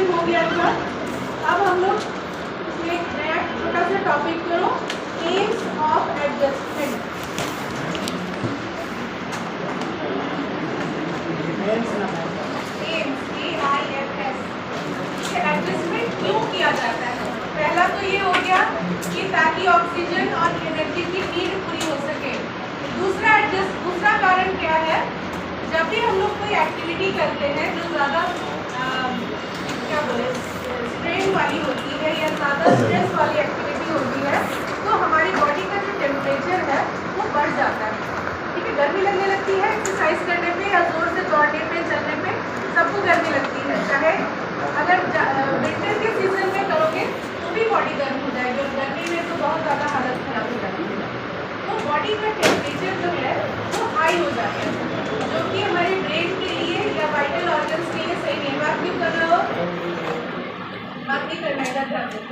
Adjustment हो गया था। अब हम लोग इसमें एक नया छोटा सा टॉपिक करो, AIIMS of adjustment. AIIMS AIMS, adjustment क्यों किया जाता है? पहला तो ये हो गया कि ताकि ऑक्सीजन और एनर्जी की नीड पूरी हो सके। दूसरा कारण क्या है? जब भी हम लोग कोई एक्टिविटी करते हैं जो ज़्यादा क्या बोले स्ट्रेन वाली होती है या ज़्यादा स्ट्रेस वाली एक्टिविटी होती है, तो हमारी बॉडी का जो टेम्परेचर है वो बढ़ जाता है। ठीक है, गर्मी लगने लगती है एक्सरसाइज करने पे या जोर से दौड़ने पे चलने पे सबको गर्मी लगती है। चाहे अगर विंटर के सीजन में करोगे तो भी बॉडी गर्म हो जाएगी और गर्मी में तो बहुत ज़्यादा हालत खराब हो जाती है। तो बॉडी का टेम्परेचर जो है वो हाई हो जाता है, जो कि हमारे ब्रेन के लिए या वाइटल ऑर्गन्स के लिए सही नहीं। बात क्यों कर रहे हो? बात नहीं करना है ध्यान देना।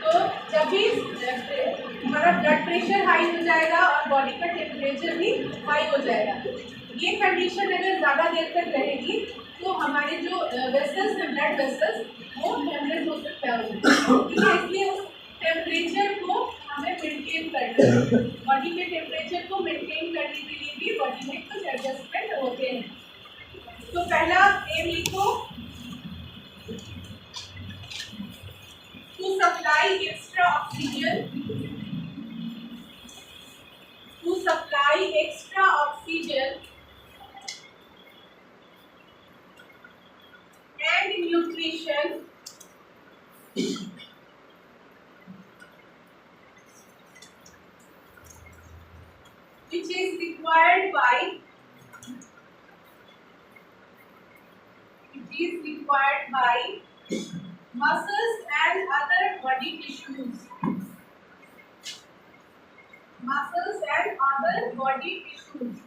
तो जब भी हमारा ब्लड प्रेशर हाई हो जाएगा और बॉडी का टेम्परेचर भी हाई हो जाएगा, ये कंडीशन अगर ज़्यादा देर तक रहेगी तो हमारे जो वेसल्स हैं, ब्लड वेसल्स, वो डैमेज हो सकता है। इसलिए उस टेम्परेचर को हमें मेंटेन करना है। बॉडी के टेम्परेचर को मेंटेन करने के लिए भी बॉडी में कुछ एडजस्टमेंट होते हैं। तो पहला एम लिखो, to supply extra oxygen, to supply extra oxygen and nutrition which is required by muscles and other body tissues, muscles and other body tissues।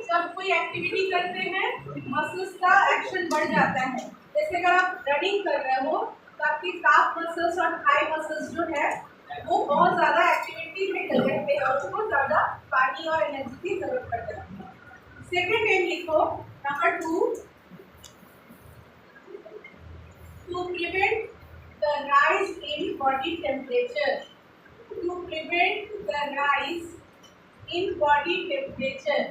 जब कोई एक्टिविटी करते हैं मसल्स का एक्शन बढ़ जाता है। जैसे अगर आप रनिंग कर रहे हो तो आपकी काफ मसल्स और थाई मसल्स जो है वो बहुत ज़्यादा एक्टिविटी में कर रहते हैं और उसको ज़्यादा पानी और एनर्जी की जरूरत पड़ती है। सेकेंड एम लिखो, number 2, to prevent the rise in body temperature, to prevent the rise in body temperature.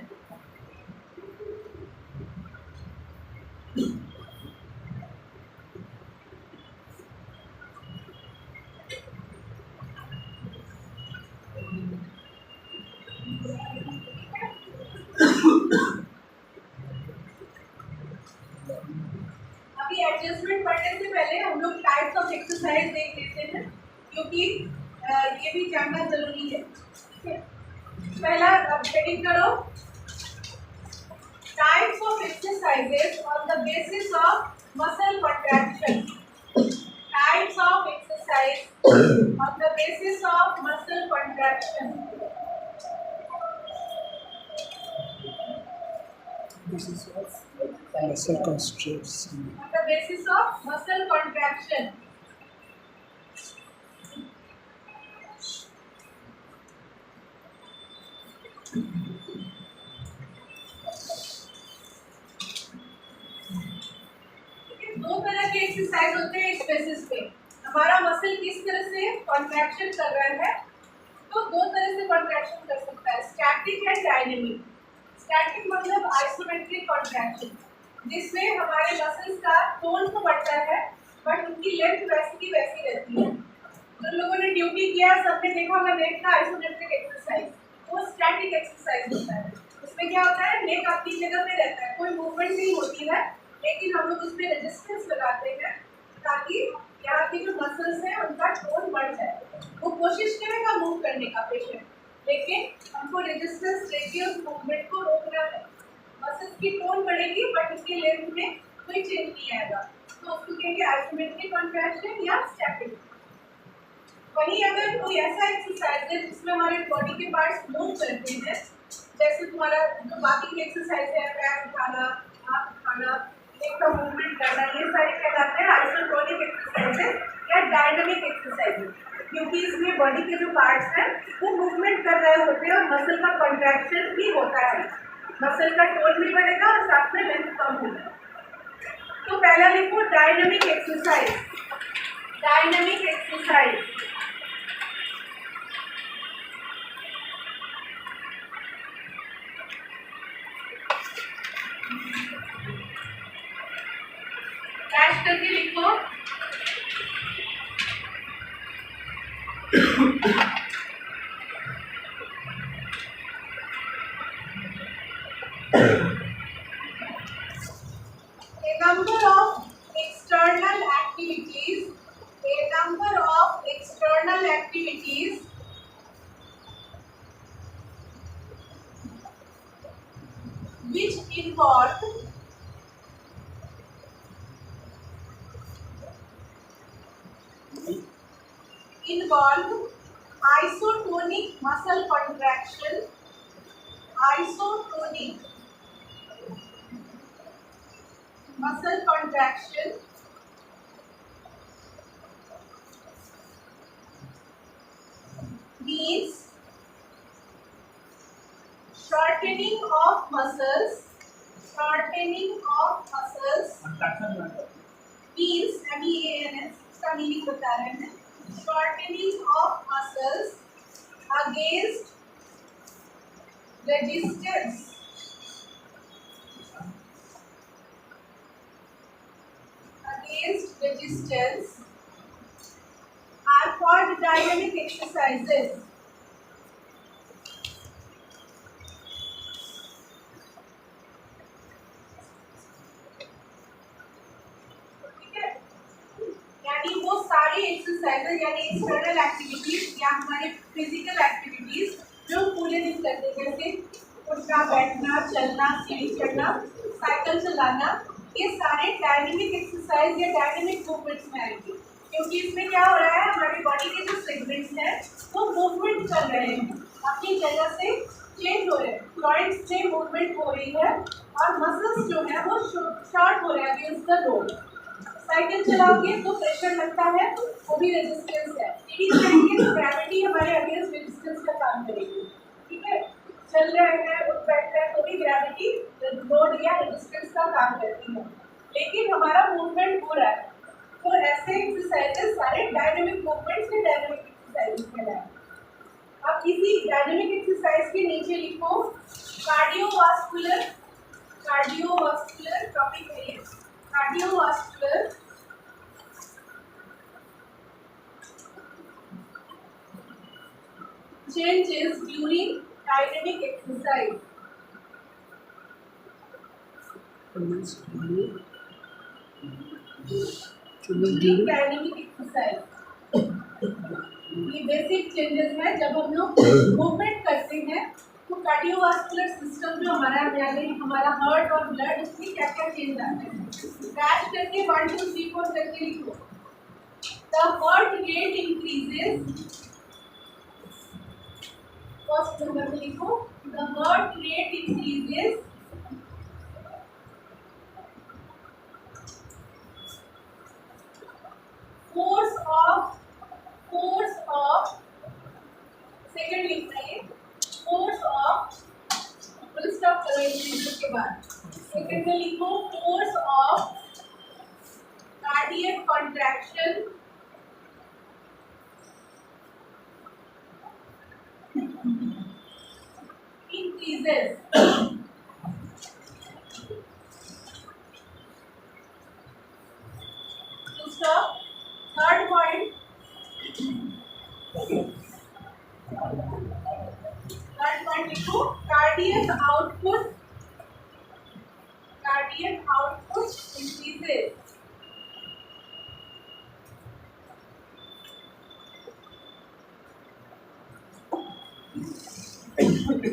अभी एडजस्टमेंट पढ़ने से पहले हम लोग टाइप्स ऑफ एक्सरसाइज देख लेते हैं, क्योंकि ये भी जानना जरूरी है। पहला हेडिंग करो, types of exercises on the basis of muscle contraction, types of exercise on the basis of muscle contraction. This is muscle contraction. On the basis of muscle contraction. दो तरह के एक्सरसाइज होते हैं इस बेसिस पे। हमारा muscle किस तरह से कॉन्ट्रैक्शन कर रहा है, तो दो तरह से कॉन्ट्रैक्शन कर सकता है, स्टैटिक एंड डायनेमिक। स्टैटिक मतलब आइसोमेट्रिक कॉन्ट्रैक्शन, जिसमें हमारे मसल्स का टोन तो बढ़ता है बट उनकी लेंथ वैसी की वैसी रहती है। जो लोगों ने ड्यूटी किया सबने देखा होगा नेक का आइसोमेट्रिक एक्सरसाइज, वो स्टैटिक एक्सरसाइज होता है। उसमें क्या होता है, नेक अपनी जगह पे रहता है, कोई मूवमेंट नहीं होती है, लेकिन हम लोग उसमें रेजिस्टेंस लगाते हैं ताकि यहाँ की जो मसल्स हैं उनका टोन बढ़ जाए। वो कोशिश करेगा मूव करने का पेशेंट, लेकिन हमको रेजिस्टेंस देके उस मूवमेंट को रोकना है। मसल्स की टोन बढ़ेगी बट उसके लेंथ में कोई चेंज नहीं आएगा, तो उसको कहेंगे आइसोमेट्रिक कॉन्ट्रैक्शन या स्टैटिक। वहीं अगर कोई ऐसा एक्सरसाइज है जिसमें हमारे बॉडी के पार्ट्स मूव करते हैं, जैसे तुम्हारा जो बाकी की एक्सरसाइज है, पैर उठाना, हाथ उठाना, एक का मूवमेंट करना, ये सारे कहलाते हैं आइसोटोनिक एक्सरसाइजेज या डायनामिक एक्सरसाइजेज, क्योंकि इसमें बॉडी के जो पार्ट्स हैं वो मूवमेंट कर रहे होते हैं और मसल का कॉन्ट्रैक्शन भी होता है। मसल का टोन भी बढ़ेगा और साथ में लेंथ कम होगा। तो पहला लिखो dynamic exercise. Dynamic exercise dash करके लिखो। A number of external activities, a number of external activities which involve isotonic muscle contraction, isotonic muscle contraction means shortening of muscles, shortening of muscles means MEANS इसका meaning बता रहे हैं, shortening of muscles against resistance, against resistance are called dynamic exercises. यानी वो सारी exercises यानी external activities या हमारे फिजिकल एक्टिविटीज जो पूरे दिन करते हैं, जैसे उठना बैठना चलना सीढ़ी चढ़ना साइकिल चलाना, ये सारे डायनेमिक एक्सरसाइज या डायनेमिक मूवमेंट्स में आएंगे, क्योंकि इसमें क्या हो रहा है, हमारी बॉडी के जो सेगमेंट्स हैं वो मूवमेंट कर रहे हैं, अपनी जगह से चेंज हो रहे हैं, जॉइंट्स में मूवमेंट हो रही है और मसल्स जो है वो शॉर्ट हो रहे हैं अगेंस्ट द लोड। साइकिल चलाओगे तो प्रेशर लगता है, वो भी रेजिस्टेंस है। सीढ़ी चढ़ेंगे तो ग्रेविटी हमारे अगेंस्ट रेजिस्टेंस का काम करेगी, ठीक है। चल रहे हैं उठ बैठ रहे हैं तो भी ग्रेविटी लोड या रेजिस्टेंस का काम करती है, लेकिन हमारा मूवमेंट हो रहा है। तो ऐसे एक्सरसाइजेस सारे डायनेमिक मूवमेंट्स के डायनेमिक एक्सरसाइजेस कहलाए। अब इसी डायनेमिक एक्सरसाइज के नीचे लिखो कार्डियोवास्कुलर, कार्डियोवास्कुलर टॉपिक है ये, cardiovascular changes during dynamic exercise. During dynamic exercise ये बेसिक चेंजेस है। जब हम लोग मूवमेंट करते हैं तो कार्डियोवास्कुलर सिस्टम जो हमारा यानी हमारा हार्ट और ब्लड, उसमें क्या क्या चेंज आते हैं। डैश करके 1 2 3 4 करके लिखो। The heart rate increases, first number में लिखो the heart rate increases force of second लिखना है, फोर्स ऑफ, फुल स्टॉप करो इंक्रीजेस के बाद, सेकेंड में लिखो force of cardiac contraction increases. To stop, third point. Third point लिखो cardiac output. Cardiac output increases.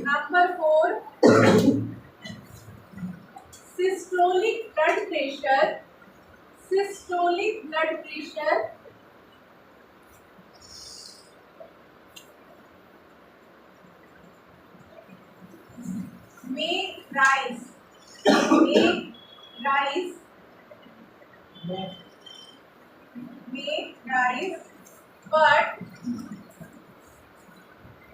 Number 4, systolic blood pressure. Systolic blood pressure may rise. May rise. May rise, but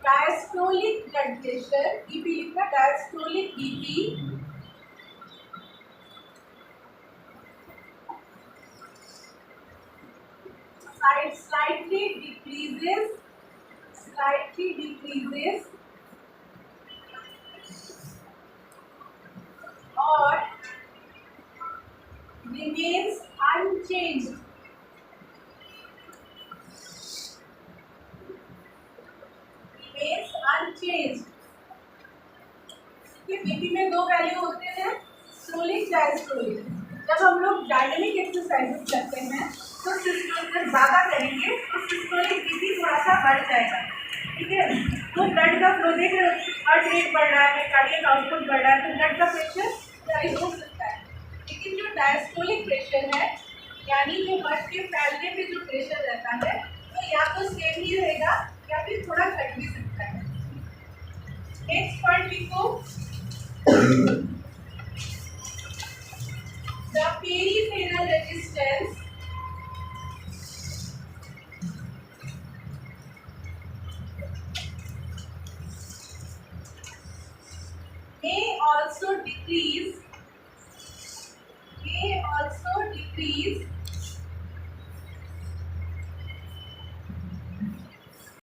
diastolic diastolic blood pressure, BP लिखना, diastolic BP slightly decreases or remains unchanged. कि BP में दो value होते हैं, systolic diastolic. जब हम लोग dynamic exercises करते हैं तो सिस्टोलिक ज़्यादा करेंगे तो सिस्टोलिक बीपी थोड़ा सा बढ़ जाएगा, ठीक है। तो ब्लड का फ्लो देख रहे हो, हार्ट रेट बढ़ रहा है, कार्डियक आउटपुट बढ़ रहा है, तो ब्लड का प्रेशर राइज हो सकता है। लेकिन जो डायस्टोलिक प्रेशर है, यानी जो हार्ट के फैलने पे जो प्रेशर रहता है, तो या तो सेम ही रहेगा या फिर थोड़ा घट भी सकता है। नेक्स्ट पॉइंट लिखो, the peripheral resistance may also decrease